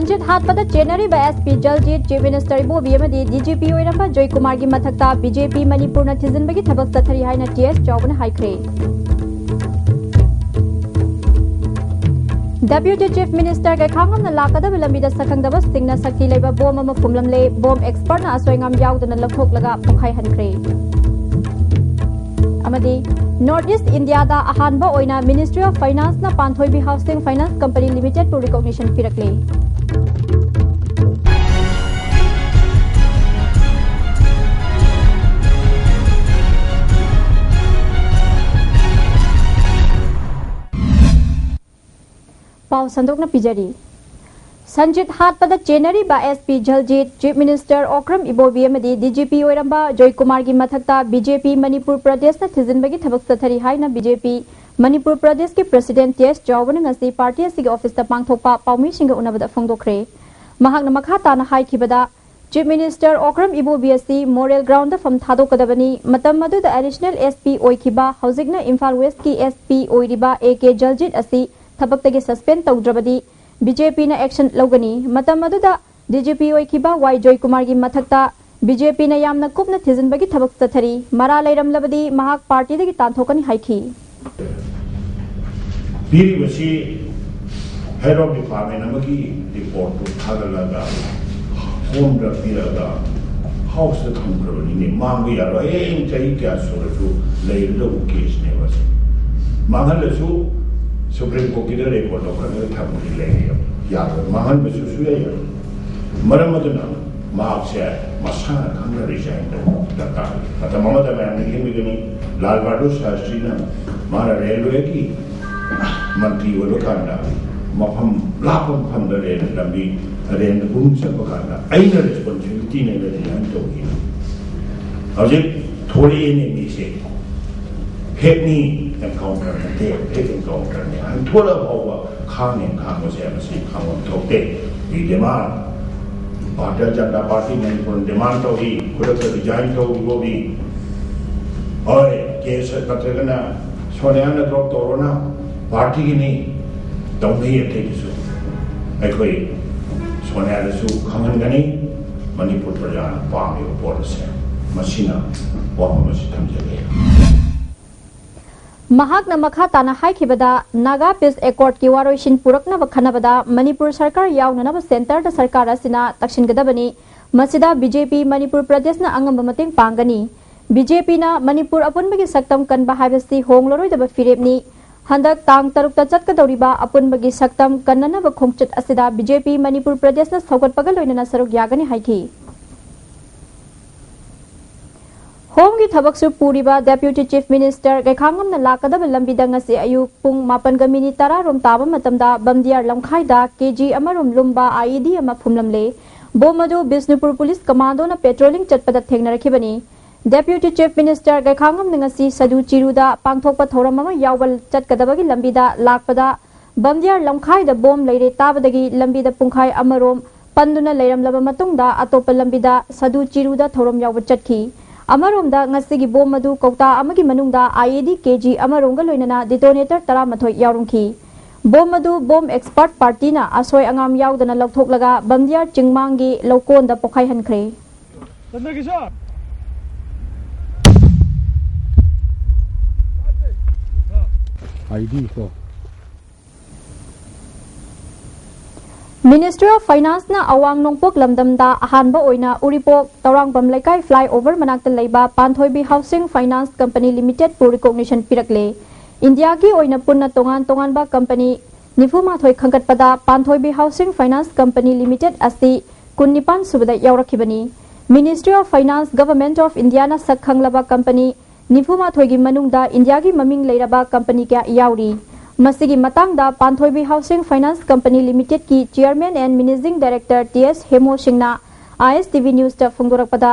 संजित हाटपद चेनरी SP Jaljit chief minister Ibobi DGP Joy Kumar की मथक्ता बीजेपी मणिपुर थिजिनबगी थबक चथरी हाइना टीएस चौबना हाइख्रे। डेप्यूटी चीफ मिनिस्टर गैखांगम लाकदब लंबीद सखंगदब सिंगना शक्ति लेबा बोम अमा फुमलमले बोम एक्सपर्ट असोयंगम याउदना लखोकलगा पोखाई हनख्रे। अमदी नॉर्थ ईस्ट इंडिया दा अहानबा ओइना मिनिस्ट्री ऑफ फाइनेंस ना Panthoibi housing finance company limited को रिकॉग्निशन पिरकले। पाव संदोकना पिजरी संजित हाटपद चेनरी SP Jaljit chief minister Okram Ibobi DGP Joy Kumar की मथक्ता बीजेपी मणिपुर प्रदेश थिजिनबगी थबक चथरी हाइना बीजेपी मणिपुर प्रदेश की प्रेसिडेंट टीएस चौबना पार्टी की ऑफिस पांथोकपा पाउमीसिंग उनबदा फोंदोखरे। महाकना मखा ताना हाइखिबदा chief minister Okram Ibobi moral ground फम थादोकदबनी मतम मदुदा एडिशनल एसपी ओइखिबा हौजिकना इम्फाल वेस्ट की एसपी ओइरिबा एके जलजीत असि थबक्तगी सस्पेंड तौद्रबदी बीजेपी ना एक्शन लौगनी। मतम मदुदा डीजीपी ओइखिबा वाई जॉय कुमार की मथक्ता बीजेपी ना यामना कुपना थिजिनबगी थबक चथरी मरा लैरमलबदी महाक पार्टी दगी तांथोकनी हाइखी। पीरिबसी हेड ऑफ डिपार्टमेंट अमगी रिपोर्ट तो थागलगा होम रखिरगा हाउस द थंग्रबनी ने मांग यारो एम चाहि क्या सोरसु लेरदो केस ने बस मांगलसु सुप्रीम कोर्ट की रिपोर्ट और थी लेंगे यार महान में मरम मार्क से मसा खंग रिजाइन दरकार मैंने लाल बहादुर शास्त्री माना रेलवे की मंत्री होगा मफम लाप मफम रेल लंबी रेल गुम चलना रेस्पॉन्सिबिलिटी ने रिजाइन तौर थोड़ी ने हेकनी एनकाउंटर हेक एनकाउंटर ने थोड़ा भाव खाने खांगो से मसी खांगो थोकते ये demand Bharatiya Janata party Manipur demand तो ही खुद से डिजाइन तो वो भी और केस कतरगना सोनिया ने ड्रॉप तोड़ना पार्टी की नहीं तो नहीं है ठीक सो एक कोई सोनिया ने सु खांगन गनी मणिपुर प्रजा पामे ऊपर से मशीना बहुत मशी थम जाए। महाकना मखा ताना हाइखिबदा नागा पीस एकॉर्ड की वारोइसिन पुरकनब खनबदा मणिपुर सरकार याउननब सेंटर द सरकार असिना तक्सिनगदबनी मसिदा बीजेपी मणिपुर प्रदेश ना अंगम मतेंग पांगनी। बीजेपी ना मणिपुर अपुनबगी सक्तम कनबा हाइबसी होंगलोरोइदब फिरेबनी हंदक तांग तरुकता चटकदौरिबा अपुनबगी सक्तम कन्ननब खोंगचत असिदा बीजेपी मणिपुर प्रदेश ना सौगटपगा लोइनना सरुक यागनी हाइखी। होम की थबकसु पूरीबा डेप्यूटी चीफ मिनिस्टर गैखांगम लाकदब लंबीदंग से अयुक पुंग 8:10 रोम ताबा मतमदा बमदियार लमखाइदा केजी अमरोम लुम्बा आईडी अमा फुमलमले बोमदो बिष्णुपुर पुलिस कमांडो ना पेट्रोलिंग चटपदा थेंगनरखिबनी। डेप्यूटी चीफ मिनिस्टर गैखांगम नंगसी सदु चिरुदा पांगथोकपा थौरम अमा यावल चटकदबगी लंबीदा लाकपदा बमदियार लमखाइदा बोम लेरे ताबदगी लंबीदा पुंखाई अमरोम पंदुना लेरमलबा मतुंगदा अतोप लंबीदा सदु चिरुदा थौरम याव चटखी। अमरोमदा ngasi बोम मधु कौता अमगी मनुंगदा आईडी केजी अमरोंगा लोइनना डिटोनेटर 13 यावरुंखी। बोम मधु बोम एक्सपर्ट पार्टी ना असोय अंगाम यावदना लौथोकलगा बमदियार चिंगमांगी लौकोंदा पोखाई हनख्रे। आईडी को मिनिस्ट्री ऑफ फाइनेंस ना अवांग नोंपोक लमदमदा अहानबा ओइना उरिपोक तौरांगबम लेकाई फ्लाईओवर मनाक्ता लेबा Panthoibi housing finance company limited पु रिकॉग्निशन पिरकले। इंडिया की ओइना पुन्ना तोंगान तोंगानबा कंपनी 94 खंगटपदा Panthoibi housing finance company limited असि 19 सुबदा यावरखिबनी। Ministry of finance government of India ना सखंगलबा कंपनी 94 गी मनुंगदा इंडिया की ममिंग लेरबा कंपनी क्या यावरी। मसिगी मतंगदा Panthoibi housing finance company limited की chairman and managing director TS Hemo सिंहना ISTV न्यूज ता फुंगदोरकपदा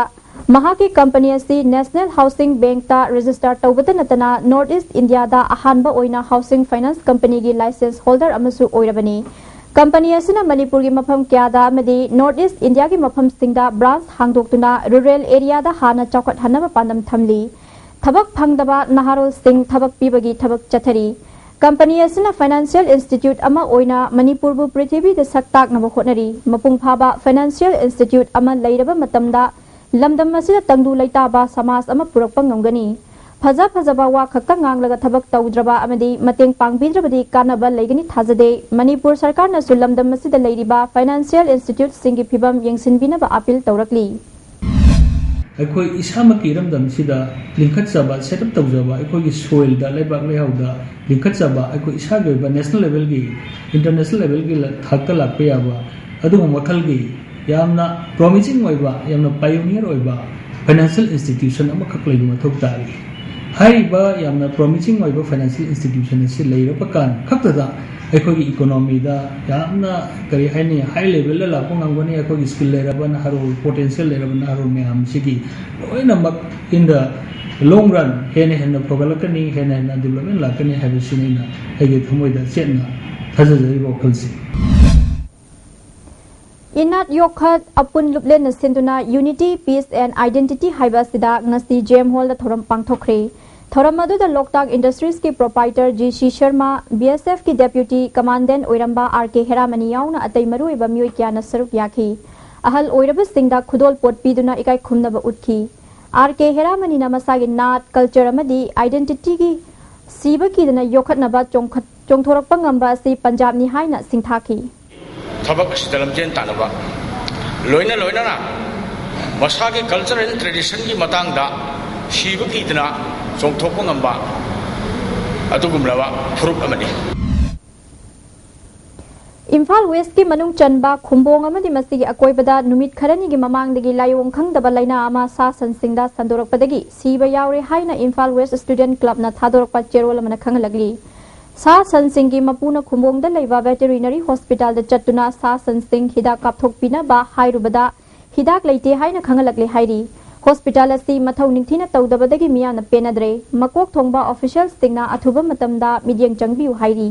महाकी कंपनी असि नेशनल हाउसिंग बैंक ता रजिस्टर तौबता नतना नॉर्थ ईस्ट इंडिया दा अहानबा ओइना हाउसिंग फाइनेंस कंपनी की लाइसेंस होल्डर अमसु ओइरबनी। कंपनी असना मणिपुर की मफम क्यादा मदि नॉर्थ ईस्ट इंडिया की मफम सिंगदा ब्रांच हांगदोक्तुना रूरल एरिया दा हाना चौकट हनबा पांदम थमली। थबक फंगदबा नहारोल Singh थबक पीबगी थबक चथरी। Company asina financial institute ama oina Manipur bu Prithvi de saktak na khonari mapung phaba financial institute ama leiraba matamda lamdam asida tangdu laita ba samas ama purakpa ngamgani Faza Fazaba wa khakka nganglaga thabak tawdraba amadi mateng pangbidrabadi kanaba leigani thajade Manipur sarkar na sulamdam masida leiriba financial institute singi phibam yengsinbina ba appeal tawrakli अखोई इसामा की रमदम सिदा लिंखत सबा setup तौजबा अखोई soil दा लेबाक लेहाउदा लिंखत सबा अखोई इसा गयबा नेशनल लेवल की इंटरनेशनल लेवल की थाक्ता लाक्पा याबा अदु मखल की यामना प्रॉमिसिंग ओइबा यामना पायोनियर ओइबा फाइनेंशियल इंस्टीट्यूशन अमा खकलैबा मथौ तारी हाइबा यामना प्रॉमिसिंग ओइबा फाइनेंशियल इंस्टीट्यूशन से लेरबा कान खक्तदा अखोई इकोनॉमी दा यामना करी हाइनी हाई लेवल ला लापो ngangoni अखोई स्किल लेरबन हारो पोटेंशियल लेरबन हारो मैम सिगी लोइनमक इन द लॉन्ग रन हेने हेने प्रोगलकनी हेने हेने development लाकनी हाबिसिनिना हेगे थमोइदा Chetna थाजजै वखलसि Inat Yokhat Apun Luplen Sinduna Unity Peace and Identity Haibasida Ngasi Jam Hall the Thoram Pangthokre Thoramadu the Loktak Industries ki proprietor G. C. Sharma BSF ki deputy commandant Oiramba R.K. Heramani yauna atay maru iba miyoy kya na saruk yaki ahal oiraba singda khudol pot piduna ikay khumnaba utki R.K. Heramani na masagi nat culture amadi identity ki siba ki dana yokhat naba chongthorak pangamba si Punjab ni hai na singthaki थबक सिदलमजेन तानबा लोइना लोइना ना मसा के culture and tradition की मतंगदा शिव कीतना चोंथोप ngamba अदुगुमलबा फुरुप अमनि Imphal West ki manung chanba khumbong amadi masigi akoibada numit kharani gi mamangdagi layong khangdaba laina ama sa sansingda sandorakpadagi siba yaure haina Imphal West Student Club na thadorakpa cherol amana khangalagli Sa Sansing mapuna khumbong da leiba veterinary hospital da chatuna sa sansing hidak kapthokpina ba hairubada hidak leite haina khangalakle hairi hospital asi mathau ningthina tawdabadagi miyana penadre makok thongba officials tingna athuba matamda midyang changbiu hairi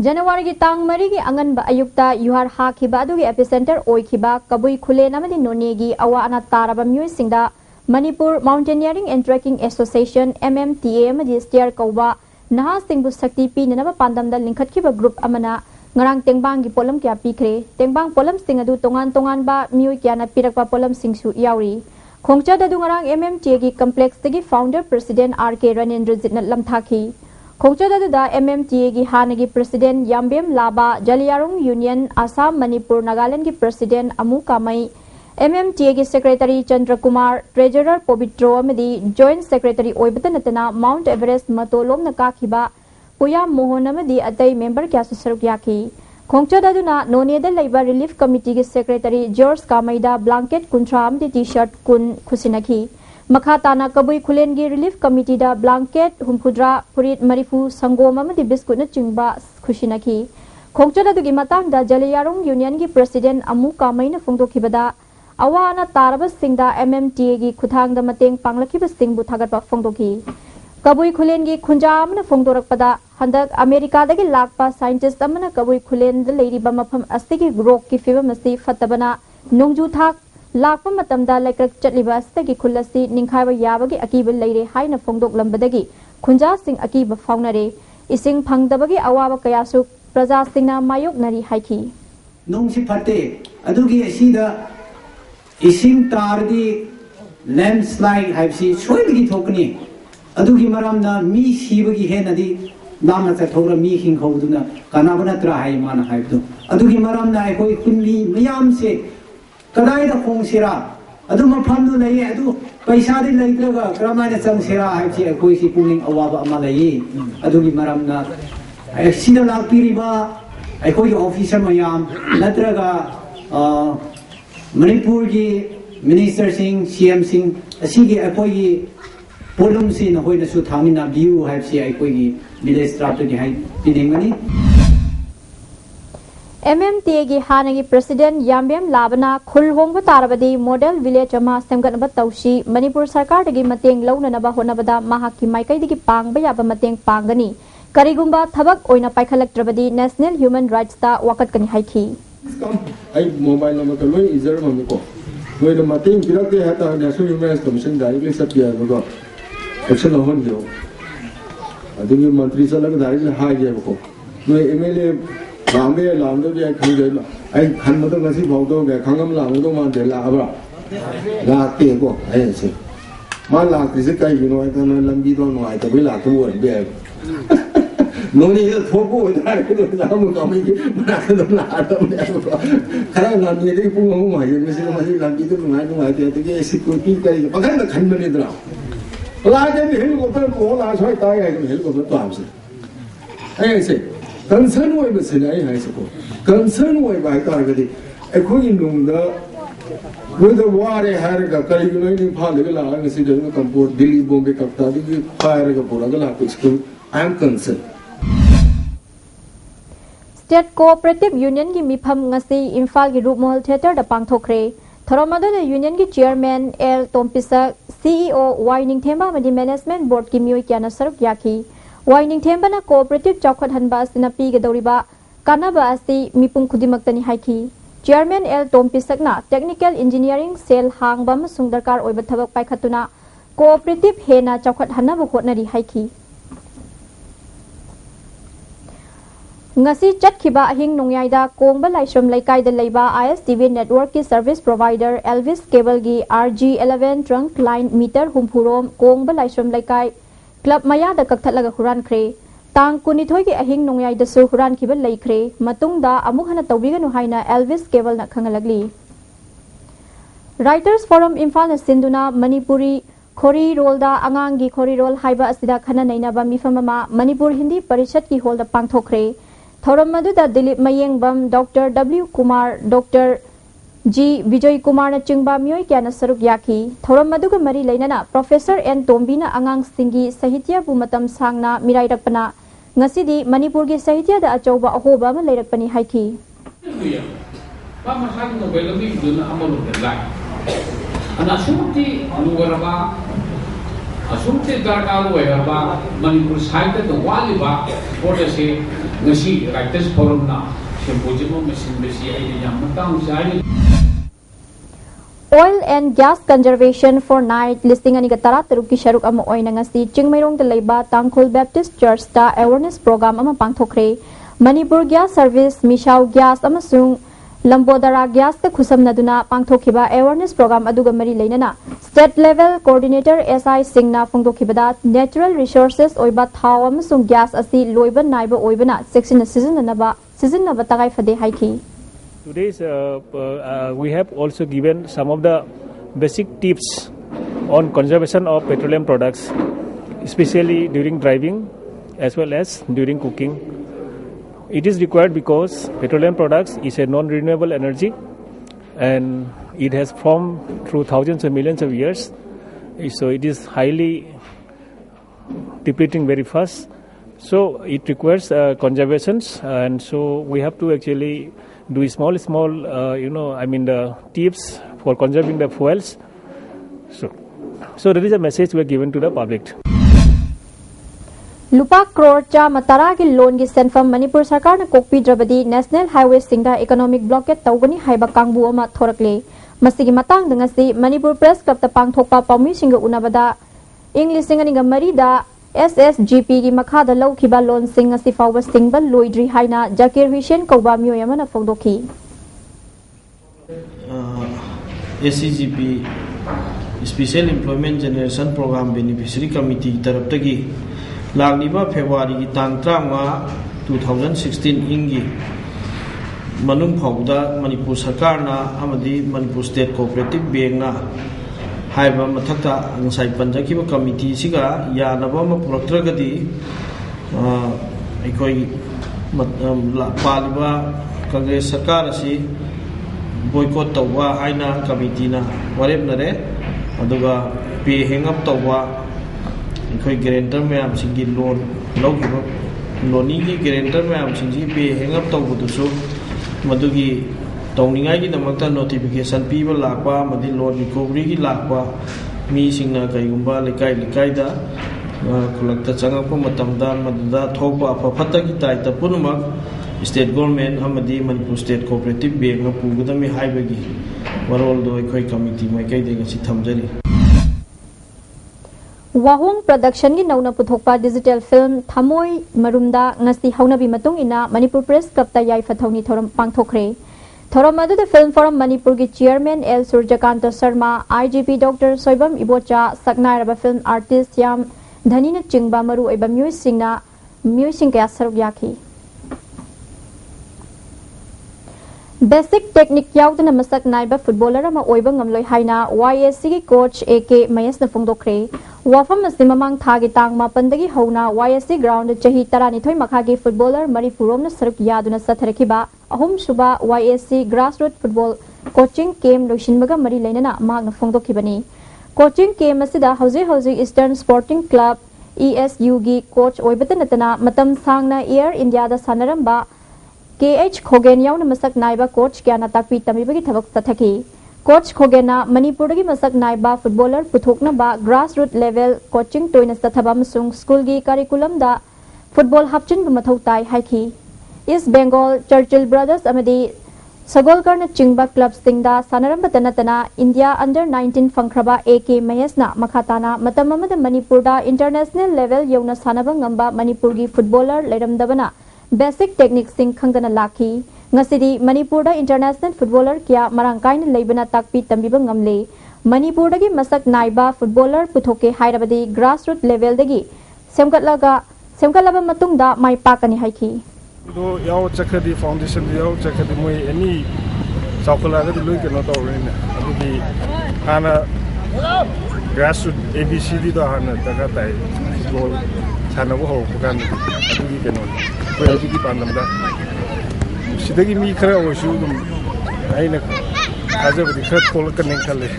January gi tang mari gi angan ba ayukta yuhar ha khiba adugi epicenter oikhiba kabui khule namadi nonegi awa ana taraba myoy singda Manipur Mountaineering and Trekking Association MMTA amadi steer kauba Naha Singh Sakti P Nanaba Pandam da Linkhat Kiba Group Amana Ngarang Tengbang gi Polam Kya Pikre Tengbang Polam Sing adu tongan ba miyoy kya na pirakpa Polam Sing su yauri Khongcha da du ngarang MMTA gi complex tagi founder president RK Ranendra Jitnat lamthaki Khongcha da MMTA gi hanagi president Yambem Laba Jaliyarong Union Assam Manipur Nagaland gi president Amu Kamai MMTA ki Secretary Chandra Kumar, Treasurer Pobitro Amadi, Joint Secretary Oibatanatana, Mount Everest Matolom Nakakiba, Puya Mohan Amadi Atay member Kyasu Sarukyaki. Khongcha Daduna, None the Labour Relief Committee ki Secretary George Kamaida, Blanket Kuntra Amdi T-shirt Kun Kusinaki. Makhatana Kabui Kulengi Relief Committee da Blanket Humpudra Purit Marifu Sangom Amadi Biskut na Chingba Kusinaki. Khongcha Dadu ki Matang da Jaliyarong Union ki President Amu Kamai na Fungto Kibada. Awana taraba singda MMTA gi khuthang da mateng panglakiba singbu thagatpa phongdoki kabui khulen gi khunjam na phongdorakpada handak America dagi lakpa scientist amana kabui khulen da leiriba mafam astigi rock ki fibam asti fatabana nongju thak lakpa matamda laikrak chatliba astagi khulasi ningkhaiba yabagi akiba leire haina phongdok lambadagi khunja sing akiba faunare ising phangdabagi awaba kayasu praja singna mayok nari haiki nongsi phate adugi asida Ising tardi landslide haibsi soibagi thokni adugi maramna mi sibagi henadi namna ta thora mi hing khawduna kanabana tra hai mana haibdu adugi maramna ai koi kunli miyam se kadai da khongsira adu mafamdu lai adu paisa di laitraga kramana changsira haibsi ai koi si puling awaba ama lai adugi maramna ai sida lakpiriba ai koi officer mayam natraga Manipur ki Minister Singh, CM Singh, asigi akogi polum sin hoi na su thamina view have si akogi village strategy ki hai piningani. MMTA gi hanagi president Yambem Labana khulhongba tarabadi model village ama semgatnaba tawshi Manipur sarkar dagi mateng launanaba honabada mahakki maikai dagi pangba yaba mateng pangani karigumba thabak oina paikhalaktrabadi National Human Rights ta wakat kani haiki I mobile number ka loi izer mam ko loi na mating pirak de hata national human rights commission directly sab kiya go action hon jo अदुगी मंत्री चलग दारी high जेबको no MLA लांबे लांदो जे खंगे आई खनमदो ngasi phawdo ge khangam लांदो मान दे लाबा लाते को ऐसे मान लाते से कई नो तो लंबी तो नो आई तो भी लाते वो बे नोनी तो थोपो दार के तो जाम कमी के बना तो लातो ने खरा लंबी दे पुंग हो माय मिसे मसी लंबी तो नुआई ते के सिक्योरिटी कई पकड़ न खन बने दरा ला जे हेलीकॉप्टर को ला छोय ताय है हेलीकॉप्टर तो हमसे ऐसे कंसर्न होय बसे नै है सको कंसर्न होय बाय तारगदी अखोई नुंगा with the water har ga kali no ni phal ga la ga si jang kampo Delhi Bombay kapta di fire ga pura ga la school I am concerned. State Cooperative Union gi mipham ngasi Imphal gi Roop Mall Theatre da pangthokre thoramadu da union gi chairman L Tompisa CEO Waining Themba madi management board gi mioi kyana saruk yaki Waining Themba na cooperative chawkhat hanba sina pi ga doriba kanaba asi mipum khudimak tani haiki Chairman L Tompisakna Technical Engineering Cell Hangbam Sungdarkar Oiba Thabak Paikhatuna Cooperative Hena Chawkhat Hanabu Hotnari Haiki Ngasi Chatkhiba Ahing Nungyaida Kongba Laishram Laikai da Leiba ISTV Network ki Service Provider Elvis Cable gi RG11 Trunk Line Meter Humpurom Kongba Laishram Laikai Club Maya da Kakthatlaga Huran Kre Tang kunithoi ki ahing nongyai da su huran khibal laikre matung da amuk hana tawbiganu haina Elvis Cable na khangalagli Writers Forum Imphal na sinduna Manipuri Khori Roll da angang gi Khori Roll haiba asida khana naina ba mifamama Manipur Hindi Parishad ki hol da pangthokre thoram madu da Dilip Mayeng bam Dr. W Kumar Dr. G Vijay Kumar na chingba mioi kya na saruk yaki thoram madu ga mari leinana Professor N Tombi na angang singi sahitya bu matam sangna mirai rakpana ngasidi Manipur gi sahitya da achauba ahoba ma leirakpani haiki ba masang no belami duna amalo delai ana sumti anuwaraba asumti darkalu eraba Manipur sahitya da waliba portase ngasi writers forum na symposium mesin besi ai yang matang sai Oil and Gas Conservation for Night listing ani gatara taruk ki sharuk ama oina ngasi Chingmairong da leiba Tangkhul Baptist Church ta awareness program ama pangthokre Manipur Gas Service Mishau Gas amasung Lambodara Gas ta khusam naduna pangthokhiba awareness program aduga mari leinana state level coordinator SI Singna phongdokhibada natural resources oiba thau amasung gas asi loiba naiba oibana section season na batagai fade haiki Today we have also given some of the basic tips on conservation of petroleum products, especially during driving as well as during cooking. It is required because petroleum products is a non-renewable energy and it has formed through thousands of millions of years. So it is highly depleting very fast. So it requires conservations, and so we have to actually do small the tips for conserving the fuels. So that is a message we are given to the public. Lupa crore cha matara ki loan gi senfam Manipur sarkar na kokpi drabadi national highway singda economic blockade tawgani haiba kangbu ama thorakle masigi matang dangasi Manipur press club ta pangthokpa pawmi singa unabada English singani ga mari da SSGP gi makhada lawkhiba loan sing asi fawba singba loidri haina Zakir Hussain kawba mioy amana fogdokhi SCGP Special Employment Generation Program Beneficiary Committee taraptagi lagniba February gi tang 2016 ingi manung phawda Manipur sarkar na amadi Manipur State Cooperative Bank na haiba mathakta ngasai panjakiba committee siga yanaba ma puraktragadi aikoi paliba Congress sarkar asi boycott tawwa haina committee na warepnare aduga pay hang up tawwa aikoi guarantor mayam singi loan lawgiba loni gi guarantor mayam singi pay hang up tawbudusu madugi tawningai gi damakta notification piba lakpa madi loan recovery gi lakpa mi singna kaigumba lekai da kulakta changakpa matamda madda thokpa aphatta gi taita punumak state government amadi Manipur State Cooperative Bank na pugadami haibagi warol do ekhoi committee mai kai de ngasi thamjari Wahung production gi nauna puthokpa digital film Thamoi Marumda ngasi haunabi matung ina Manipur Press Club ta yai fathauni thoram pangthokre. Thoram adu the film forum Manipur gi chairman L Surjakanta Sharma, IGP Dr Soibam Ibocha, saknairaba film artist Yam Dhanina Chingba maru oiba music kaya saruk yaki. Basic technique yaudana masak naiba footballer ama oiba ngamloi haina YSC gi coach AK Mayas na phongdokre. Wafam asi mamang thagi tang mapandagi hauna YSC ground chahi taranithoi makhagi footballer Manipurom na saruk yaduna satharakiba ahum suba YSC grassroots football coaching camp loishinbaga mari leinana magna phongdokibani. Coaching camp asida hauji Eastern Sporting Club ESU gi coach oibatanatana matam sangna Air India da sanaramba KH Khogen yauna masak naiba coach kya na takpi tamibagi thabak tathaki. Coach Khogena Manipur gi masak naiba footballer puthokna ba grassroots level coaching toina sathaba masung school gi curriculum da football hapchin ba mathau tai haiki. East Bengal Churchill Brothers amadi Sagolkar na chingba club singda sanaram batanatana India under 19 fangkraba AK Mayas na makhatana matam amada Manipur da international level yauna sanaba ngamba Manipur gi footballer leiramdabana basic techniques sing khangdana lakhi. Ngasidi Manipur da international footballer kya marangkain leibana takpi tambiba ngamle. Manipur da gi masak naiba footballer puthoke hairabadi grassroots level dagi semkatlaba matung da mai pakani haiki. Do yaw chakhadi foundation yaw chakhadi moi any sakula ga lui ke no to rena adugi ana grassroots ABCD da hana daga tai goal chana go ho bukan adugi ke no ko adugi panamda sidagi mi khara o shu dum aina azabdi khat kol kan khale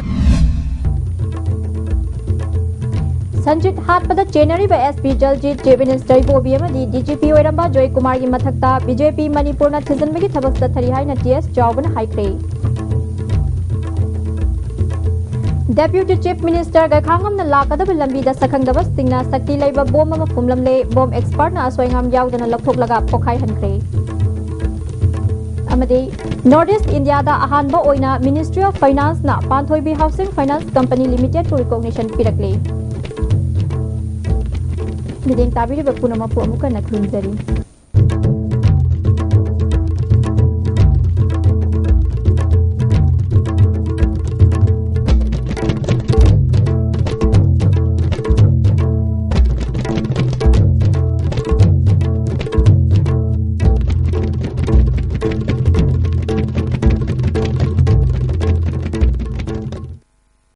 Sanjit Hatpada January by SP Jaljit J Minister Bobi amadi DGP oiramba Joy Kumar gi mathakta BJP Manipur na thijanbagi thabak sathari haina TS Jawban haikre. Deputy Chief Minister ga khangam na lakadaba lambi da sakhangdaba stingna sakti leiba bom ama phumlamle bom expert na aswaingam yaudana lakhok laga pokhai hankre. Amadi Northeast India da ahanba oina Ministry of Finance na Panthoibi Housing Finance Company Limited to recognition pirakle. Mideng tabiri ba punama po amuka na krunzari.